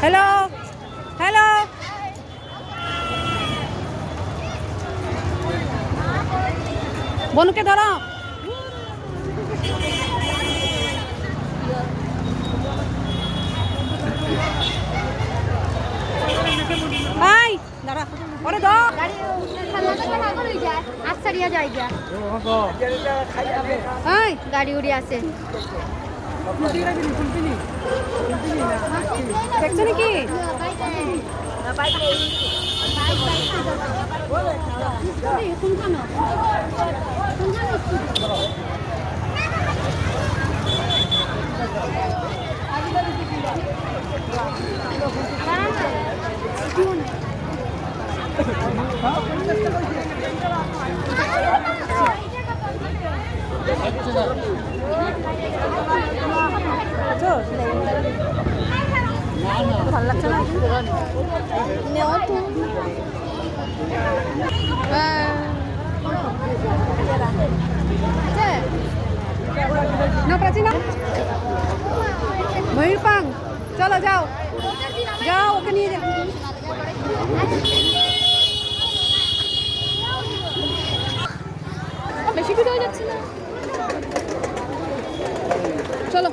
Hello hello বনুকে ধরো। ভাই দাঁড়া ওরে দাও গাড়ি উড়ি আছে দেখছো নাকি? ভালো লাগছে না না প্রাচী না ময়ূর পাং চলো যাও যাও ওকে নিয়ে যাও বেশি দূর হয়ে যাচ্ছে না চলো